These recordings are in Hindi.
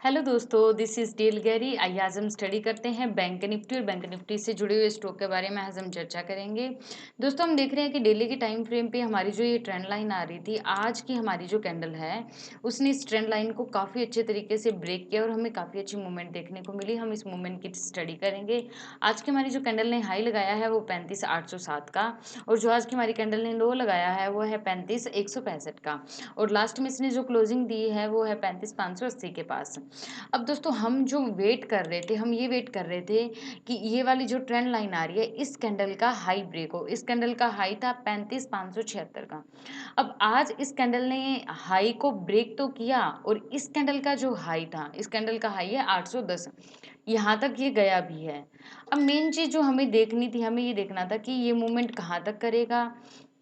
हेलो दोस्तों, दिस इज डेल गैरी। आइए आज हम स्टडी करते हैं बैंक निफ्टी और बैंक निफ्टी से जुड़े हुए स्टॉक के बारे में आज हम चर्चा करेंगे। दोस्तों, हम देख रहे हैं कि डेली के टाइम फ्रेम पे हमारी जो ये ट्रेंड लाइन आ रही थी, आज की हमारी जो कैंडल है उसने इस ट्रेंड लाइन को काफ़ी अच्छे तरीके से ब्रेक किया और हमें काफ़ी अच्छी मूवमेंट देखने को मिली। हम इस मूवमेंट की स्टडी करेंगे। आज की हमारी जो कैंडल ने हाई लगाया है वो 35,807 का, और जो आज की हमारी कैंडल ने लो लगाया है वो है 35,165 का, और लास्ट में इसने जो क्लोजिंग दी है वो है 35,580 के पास। अब दोस्तों, हम जो वेट कर रहे थे, हम ये वेट कर रहे थे कि ये वाली जो ट्रेंड लाइन आ रही है इस कैंडल का हाई ब्रेक हो। इस कैंडल का हाई था 35,576 का। अब आज इस कैंडल ने हाई को ब्रेक तो किया, और इस कैंडल का जो हाई था, इस कैंडल का हाई है 810, यहाँ तक ये गया भी है। अब मेन चीज जो हमें देखनी थी, हमें ये देखना था कि ये मूवमेंट कहाँ तक करेगा,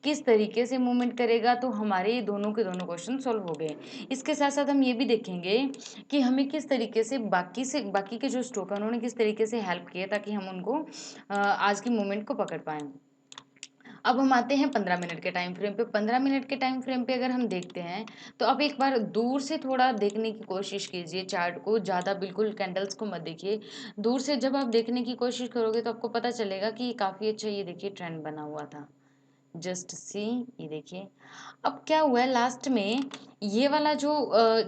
किस तरीके से मूवमेंट करेगा, तो हमारे ये दोनों के दोनों क्वेश्चन सॉल्व हो गए। इसके साथ साथ हम ये भी देखेंगे कि हमें किस तरीके से बाकी के जो स्टॉक है उन्होंने किस तरीके से हेल्प किए, ताकि हम उनको आज की मूवमेंट को पकड़ पाएं। अब हम आते हैं 15 मिनट के टाइम फ्रेम पे। 15 मिनट के टाइम फ्रेम पे अगर हम देखते हैं तो अब एक बार दूर से थोड़ा देखने की कोशिश कीजिए चार्ट को, ज़्यादा बिल्कुल कैंडल्स को मत देखिए। दूर से जब आप देखने की कोशिश करोगे तो आपको पता चलेगा कि काफ़ी अच्छा, ये देखिए, ट्रेंड बना हुआ था। जस्ट सी, ये देखिए। अब क्या हुआ है लास्ट में, ये वाला जो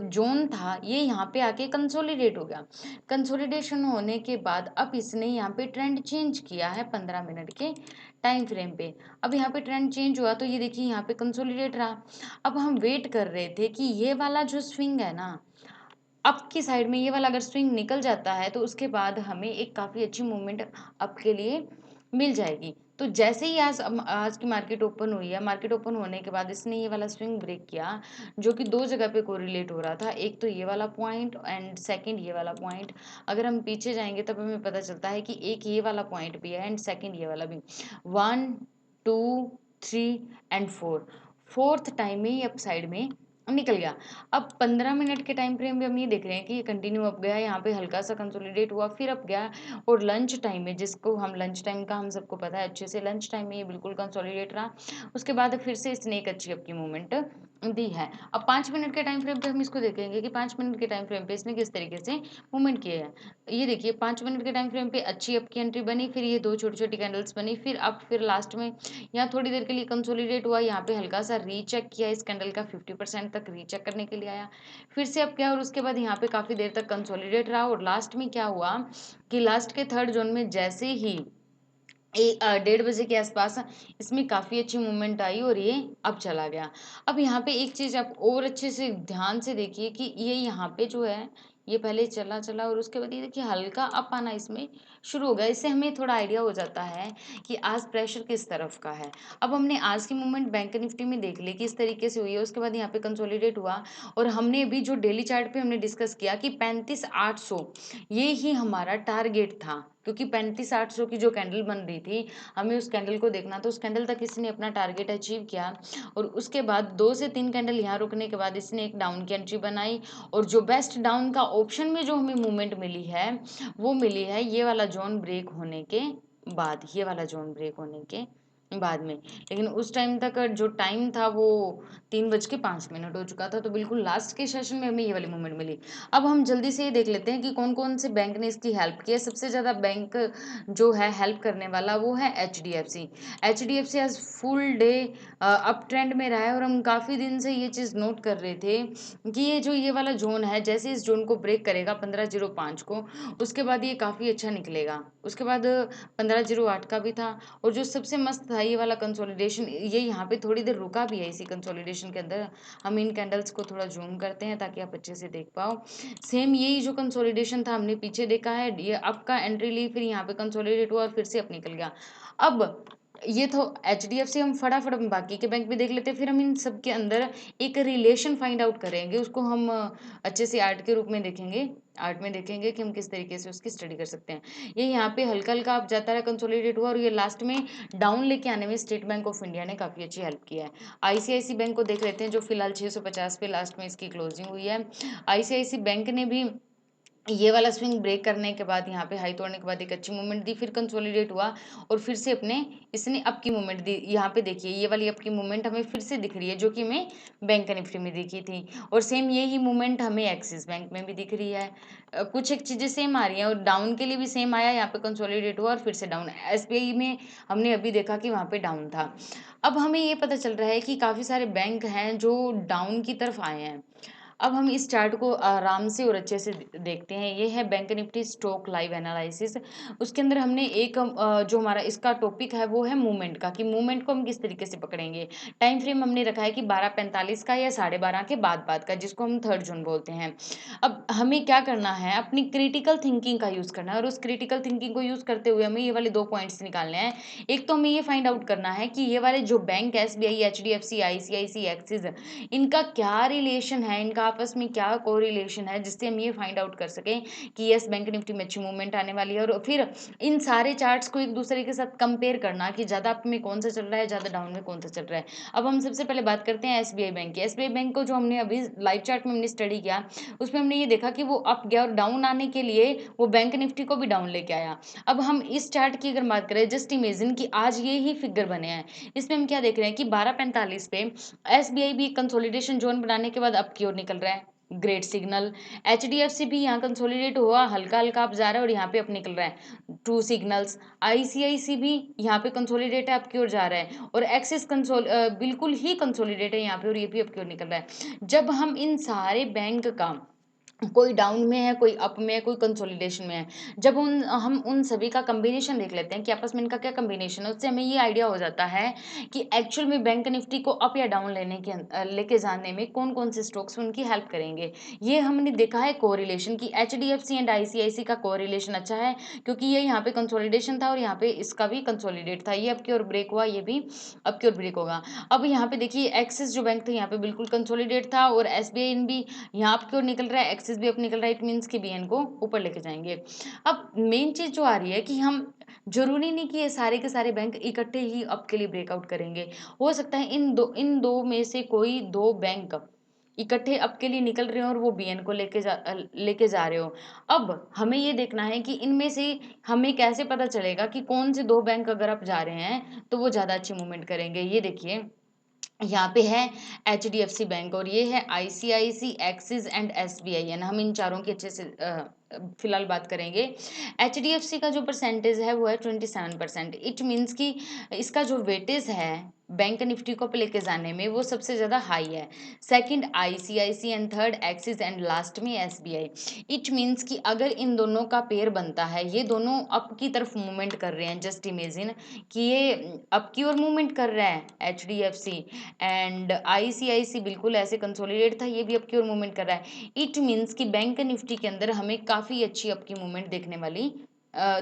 जोन था ये यहाँ पे आके कंसोलिडेट हो गया। कंसोलिडेशन होने के बाद अब इसने यहाँ पे ट्रेंड चेंज किया है 15 मिनट के टाइम फ्रेम पे। अब यहाँ पे ट्रेंड चेंज हुआ तो ये देखिए यहाँ पे कंसोलिडेट रहा। अब हम वेट कर रहे थे कि ये वाला जो स्विंग है ना, अप की साइड में ये वाला अगर स्विंग निकल जाता है तो उसके बाद हमें एक काफ़ी अच्छी मूवमेंट अप के लिए मिल जाएगी। तो जैसे ही आज की मार्केट ओपन हुई है, मार्केट ओपन होने के बाद इसने ये वाला स्विंग ब्रेक किया, जो कि दो जगह पे कोरिलेट हो रहा था। एक तो ये वाला पॉइंट एंड सेकंड ये वाला पॉइंट। अगर हम पीछे जाएंगे तब हमें पता चलता है कि एक ये वाला पॉइंट भी है एंड सेकंड ये वाला भी। 1 2 3 एंड 4, फोर्थ टाइम में ये अप साइड में निकल गया। अब 15 मिनट के टाइम फ्रेम में हम ये देख रहे हैं कि ये कंटिन्यू अप गया, यहाँ पे हल्का सा कंसोलिडेट हुआ, फिर अप गया। और लंच टाइम में, जिसको हम लंच टाइम का हम सबको पता है अच्छे से, लंच टाइम में ये बिल्कुल कंसोलिडेट रहा। उसके बाद फिर से इसने एक अच्छी अप की मूवमेंट दी है। अब 5 मिनट के टाइम फ्रेम पे हम इसको देखेंगे कि 5 मिनट के टाइम फ्रेम पे इसने किस तरीके से मूवमेंट किया है। ये देखिए, 5 मिनट के टाइम फ्रेम पे अच्छी अप की एंट्री बनी, फिर ये दो छोटी छोटी कैंडल्स बनी, फिर अप, फिर लास्ट में यहाँ थोड़ी देर के लिए कंसोलिडेट हुआ, यहाँ पे हल्का सा रीचेक किया इस कैंडल का, 50% तक रीचेक करने के लिए आया, फिर से अप किया, और उसके बाद यहाँ पे काफ़ी देर तक कंसोलिडेट रहा। और लास्ट में क्या हुआ कि लास्ट के थर्ड जोन में जैसे ही 1:30 बजे के आसपास इसमें काफ़ी अच्छी मूवमेंट आई और ये अब चला गया। अब यहाँ पे एक चीज़ आप और अच्छे से ध्यान से देखिए कि ये यहाँ पे जो है, ये पहले चला चला और उसके बाद ये देखिए हल्का अप आना इसमें शुरू हो गया। इससे हमें थोड़ा आइडिया हो जाता है कि आज प्रेशर किस तरफ का है। अब हमने आज की मूवमेंट बैंक निफ्टी में देख ली कि इस तरीके से हुई है, उसके बाद यहाँ पे कंसोलिडेट हुआ, और हमने अभी जो डेली चार्ट पे हमने डिस्कस किया कि 35,800 ये ही हमारा टारगेट था, क्योंकि 35,800 की जो कैंडल बन रही थी, हमें उस कैंडल को देखना, तो उस कैंडल तक इसने अपना टारगेट अचीव किया। और उसके बाद 2 से 3 कैंडल यहाँ रुकने के बाद इसने एक डाउन की एंट्री बनाई, और जो बेस्ट डाउन का ऑप्शन में जो हमें मूवमेंट मिली है वो मिली है ये वाला जोन ब्रेक होने के बाद, ये वाला जोन ब्रेक होने के बाद में। लेकिन उस टाइम तक जो टाइम था वो 3:05 हो चुका था, तो बिल्कुल लास्ट के सेशन में हमें ये वाली मूवमेंट मिली। अब हम जल्दी से ये देख लेते हैं कि कौन कौन से बैंक ने इसकी हेल्प की है। सबसे ज़्यादा बैंक जो है हेल्प करने वाला वो है HDFC। HDFC आज फुल डे अप ट्रेंड में रहा है, और हम काफ़ी दिन से ये चीज़ नोट कर रहे थे कि ये जो ये वाला जोन है, जैसे इस जोन को ब्रेक करेगा 15:05 को, उसके बाद ये काफ़ी अच्छा निकलेगा। उसके बाद 15:08 का भी था, और जो सबसे मस्त था ये वाला कंसोलिडेशन, ये यहाँ पे थोड़ी देर रुका भी है इसी कंसोलिडेशन के अंदर। हम इन कैंडल्स को थोड़ा जूम करते हैं ताकि आप अच्छे से देख पाओ। सेम यही जो कंसोलिडेशन था हमने पीछे देखा है, ये अप का एंट्री ली, फिर यहाँ पे कंसोलिडेट हुआ और फिर से अप निकल गया। अब ये तो HDFC, हम फटाफट बाकी के बैंक भी देख लेते हैं, फिर हम इन सब के अंदर एक रिलेशन फाइंड आउट करेंगे, उसको हम अच्छे से आर्ट के रूप में देखेंगे। आर्ट में देखेंगे कि हम किस तरीके से उसकी स्टडी कर सकते हैं। ये यहाँ पे हल्का हल्का आप जाता रहा, कंसोलिडेट हुआ, और ये लास्ट में डाउन लेके आने में स्टेट बैंक ऑफ इंडिया ने काफ़ी अच्छी हेल्प किया है। ICICI बैंक को देख लेते हैं, जो फिलहाल 650 पे लास्ट में इसकी क्लोजिंग हुई है। ICICI बैंक ने भी ये वाला स्विंग ब्रेक करने के बाद यहाँ पे हाई तोड़ने के बाद एक अच्छी मूवमेंट दी, फिर कंसोलिडेट हुआ और फिर से अपने इसने अप की मूवमेंट दी। यहाँ पे देखिए ये वाली अप की मूवमेंट हमें फिर से दिख रही है, जो कि हमें बैंक निफ्टी में दिखी थी, और सेम यही मूवमेंट हमें एक्सिस बैंक में भी दिख रही है। कुछ एक चीज़ें सेम आ रही हैं, और डाउन के लिए भी सेम आया, यहाँ पे कंसोलिडेट हुआ और फिर से डाउन। एसबीआई में हमने अभी देखा कि वहाँ पे डाउन था। अब हमें ये पता चल रहा है कि काफ़ी सारे बैंक हैं जो डाउन की तरफ आए हैं। अब हम इस चार्ट को आराम से और अच्छे से देखते हैं। ये है bank Nifty stock live analysis. उसके अंदर हमने एक जो हमारा इसका टॉपिक है वो है मूवमेंट का, कि मूवमेंट को हम किस तरीके से पकड़ेंगे। टाइम फ्रेम हमने रखा है कि 12:45 का या 12:30 के बाद बाद का, जिसको हम 3 जून बोलते हैं। अब हमें क्या करना है, अपनी क्रिटिकल थिंकिंग का यूज़ करना है, और उस क्रिटिकल थिंकिंग को यूज़ करते हुए हमें ये वाले 2 पॉइंट्स निकालने हैं। एक तो हमें ये फाइंड आउट करना है कि ये वाले जो bank SBI, HDFC, ICICI, Axis, इनका क्या रिलेशन है, इनका आपस में क्या कोरिलेशन है, जिससे हम ये फाइंड आउट कर सकें कि यस बैंक निफ्टी में अच्छी मूवमेंट आने वाली है। और फिर इन सारे चार्ट्स को एक दूसरे के साथ कंपेयर करना कि ज़्यादा अप में कौन सा चल रहा है, ज़्यादा डाउन में कौन सा चल रहा है। अब हम सबसे पहले बात करते हैं एसबीआई बैंक की। एसबीआई बैंक को जो हमने अभी लाइव चार्ट में हमने स्टडी किया, उसमें हमने ये देखा कि वो अप गया और डाउन आने के लिए वो बैंक निफ्टी को भी डाउन लेके आया। अब हम इस चार्ट की अगर बात करें, जस्ट इमेजिन कि आज ये ही फिगर बने हैं। इसमें हम क्या देख रहे हैं कि 12:45 पे एसबीआई भी कंसोलिडेशन जोन बनाने के बाद अप की ओर निकल रहा है, ग्रेट सिग्नल। एचडीएफसी भी यहाँ कंसोलिडेट हुआ, हल्का हल्का अप जा रहा है और यहाँ पे अप निकल रहा है, टू सिग्नल्स। आईसीआईसी भी यहाँ पे कंसोलिडेट है, अप की ओर जा रहा है, और एक्सिस बिल्कुल ही कंसोलिडेट है यहाँ पे, और ये भी अप की ओर निकल रहा है। जब हम इन सारे बैंक का कोई डाउन में है, कोई अप में है, कोई कंसोलिडेशन में है, जब हम उन सभी का कॉम्बिनेशन देख लेते हैं कि आपस में इनका क्या कॉम्बिनेशन है, उससे हमें ये आइडिया हो जाता है कि एक्चुअल में बैंक निफ्टी को अप या डाउन लेके जाने में कौन कौन से स्टॉक्स उनकी हेल्प करेंगे। ये हमने देखा है कोरिलेशन की H D F C and ICICI का कोरिलेशन अच्छा है, क्योंकि ये यहाँ पे कंसोलिडेशन था और यहाँ पे इसका भी कंसोलिडेट था, ये अप की ओर ब्रेक हुआ, ये भी अप की ओर ब्रेक होगा। अब यहाँ पे देखिए एक्सिस जो बैंक था यहाँ पे बिल्कुल कंसोलिडेट था, और एसबीआई भी यहाँ आपकी ओर निकल रहा है, एक्सिस भी अप निकल रहा है, इट मीन्स कि बीएन को ऊपर लेके जाएंगे। अब मेन चीज जो आ रही है कि हम जरूरी नहीं कि ये सारे के सारे बैंक इकट्ठे ही अप के लिए ब्रेकआउट करेंगे। हो सकता है इन दो में से कोई दो बैंक इकट्ठे अप के लिए निकल रहे हो और वो बीएन को लेके जा रहे हो। अब हमें ये देखना है कि इनमें से हमें कैसे पता चलेगा कि कौन से दो बैंक अगर अप जा रहे हैं तो वो ज़्यादा अच्छी मूवमेंट करेंगे। ये देखिए यहाँ पे है H D F C bank, और ये है ICICI, Axis and S B I N. हम इन चारों की अच्छे से फिलहाल बात करेंगे। एच डी एफ सी का जो परसेंटेज है वो है 27%। इट मीन्स कि इसका जो वेटेज है बैंक निफ्टी को लेके जाने में वो सबसे ज़्यादा हाई है। Second ICICI and third Axis and last में एसबीआई। इट मीन्स कि अगर इन दोनों का पेयर बनता है, ये दोनों अप की तरफ मूवमेंट कर रहे हैं, जस्ट इमेजिन कि ये अप की ओर मूवमेंट कर रहा है H D F C, and ICICI बिल्कुल ऐसे कंसोलिडेट था, ये भी अप की ओर मूवमेंट कर रहा है। इट मीन्स कि बैंक निफ्टी के अंदर हमें काफ़ी अच्छी अप की मूवमेंट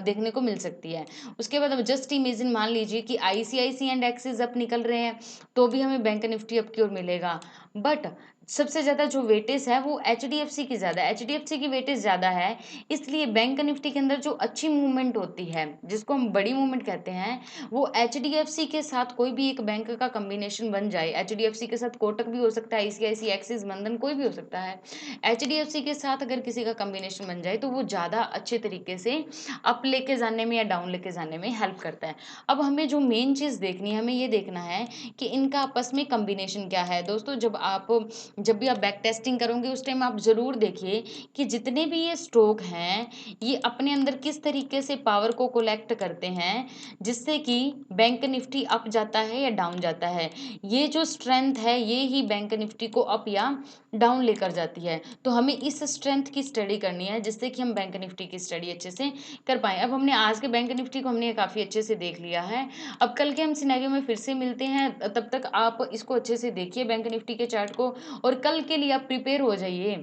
देखने को मिल सकती है। उसके बाद अब जस्ट इमेजिन मान लीजिए कि आईसीआईसी एंड एक्सिस अप निकल रहे हैं, तो भी हमें बैंक निफ्टी अप की ओर मिलेगा। बट सबसे ज़्यादा जो वेटेज है वो एचडीएफसी की ज़्यादा है, एचडीएफसी की वेटेज ज़्यादा है। इसलिए बैंक निफ्टी के अंदर जो अच्छी मूवमेंट होती है, जिसको हम बड़ी मूवमेंट कहते हैं, वो एचडीएफसी के साथ कोई भी एक बैंक का कॉम्बिनेशन बन जाए। एचडीएफसी के साथ कोटक भी हो सकता है, आईसीआईसी, एक्सिस, बंधन, कोई भी हो सकता है। एचडीएफसी के साथ अगर किसी का कॉम्बिनेशन बन जाए तो वो ज़्यादा अच्छे तरीके से अप लेके जाने में या डाउन लेके जाने में हेल्प करता है। अब हमें जो मेन चीज़ देखनी है, हमें ये देखना है कि इनका आपस में कॉम्बिनेशन क्या है। दोस्तों जब भी आप बैक टेस्टिंग करोगे उस टाइम आप ज़रूर देखिए कि जितने भी ये स्टॉक हैं, ये अपने अंदर किस तरीके से पावर को कलेक्ट करते हैं, जिससे कि बैंक निफ्टी अप जाता है या डाउन जाता है। ये जो स्ट्रेंथ है ये ही बैंक निफ्टी को अप या डाउन लेकर जाती है। तो हमें इस स्ट्रेंथ की स्टडी करनी है, जिससे कि हम बैंक निफ्टी की स्टडी अच्छे से कर पाएँ। अब हमने आज के बैंक निफ्टी को हमने काफ़ी अच्छे से देख लिया है। अब कल के हम सिनेरियो में फिर से मिलते हैं, तब तक आप इसको अच्छे से देखिए बैंक निफ्टी के चार्ट को, और कल के लिए आप प्रिपेयर हो जाइए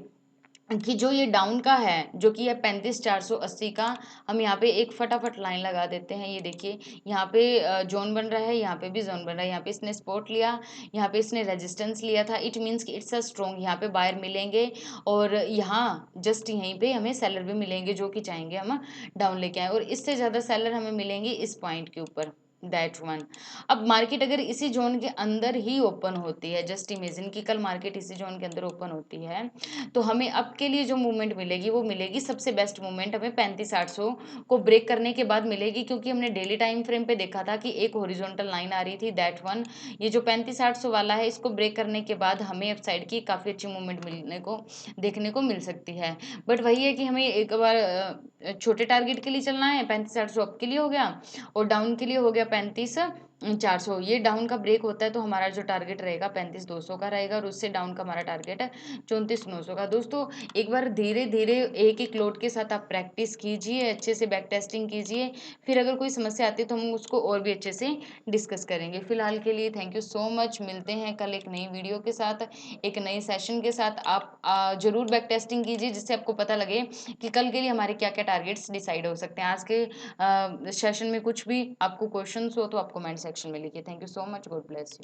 कि जो ये डाउन का है, जो कि है 35,480 का, हम यहाँ पे एक फटाफट लाइन लगा देते हैं। ये देखिए यहाँ पे जोन बन रहा है, यहाँ पे भी जोन बन रहा है, यहाँ पे इसने सपोर्ट लिया, यहाँ पे इसने रेजिस्टेंस लिया था। इट मीन्स कि इट्स अ स्ट्रॉन्ग, यहाँ पे बायर मिलेंगे, और यहाँ जस्ट यहीं पे हमें सेलर भी मिलेंगे, जो कि चाहेंगे हम डाउन लेके आए, और इससे ज़्यादा सेलर हमें मिलेंगे इस पॉइंट के ऊपर। That one. अब मार्केट अगर इसी जोन के अंदर ही ओपन होती है, जस्ट इमेजिन कि कल मार्केट इसी जोन के अंदर ओपन होती है, तो हमें अब के लिए जो मूवमेंट मिलेगी वो मिलेगी सबसे बेस्ट मूवमेंट हमें 35,800 को ब्रेक करने के बाद मिलेगी, क्योंकि हमने डेली टाइम फ्रेम पे देखा था कि एक हॉरिजॉन्टल लाइन आ रही थी, दैट वन। ये जो 35,800 वाला है, इसको ब्रेक करने के बाद हमें अप साइड की काफ़ी अच्छी मूवमेंट मिलने को देखने को मिल सकती है। बट वही है कि हमें एक बार छोटे टारगेट के लिए चलना है, 35,800 अप के लिए हो गया और डाउन के लिए हो गया 35,400। ये डाउन का ब्रेक होता है तो हमारा जो टारगेट रहेगा 35,200 का रहेगा, और उससे डाउन का हमारा टारगेट है 34,900 का। दोस्तों एक बार धीरे धीरे एक एक लोड के साथ आप प्रैक्टिस कीजिए, अच्छे से बैक टेस्टिंग कीजिए, फिर अगर कोई समस्या आती है तो हम उसको और भी अच्छे से डिस्कस करेंगे। फिलहाल के लिए थैंक यू सो मच, मिलते हैं कल एक नई वीडियो के साथ, एक नए सेशन के साथ। आप जरूर बैक टेस्टिंग कीजिए, जिससे आपको पता लगे कि कल के लिए हमारे क्या क्या टारगेट्स डिसाइड हो सकते हैं। आज के सेशन में कुछ भी आपको क्वेश्चंस हो तो आप कमेंट सेक्शन में लिखिए। Thank you so much, God bless you.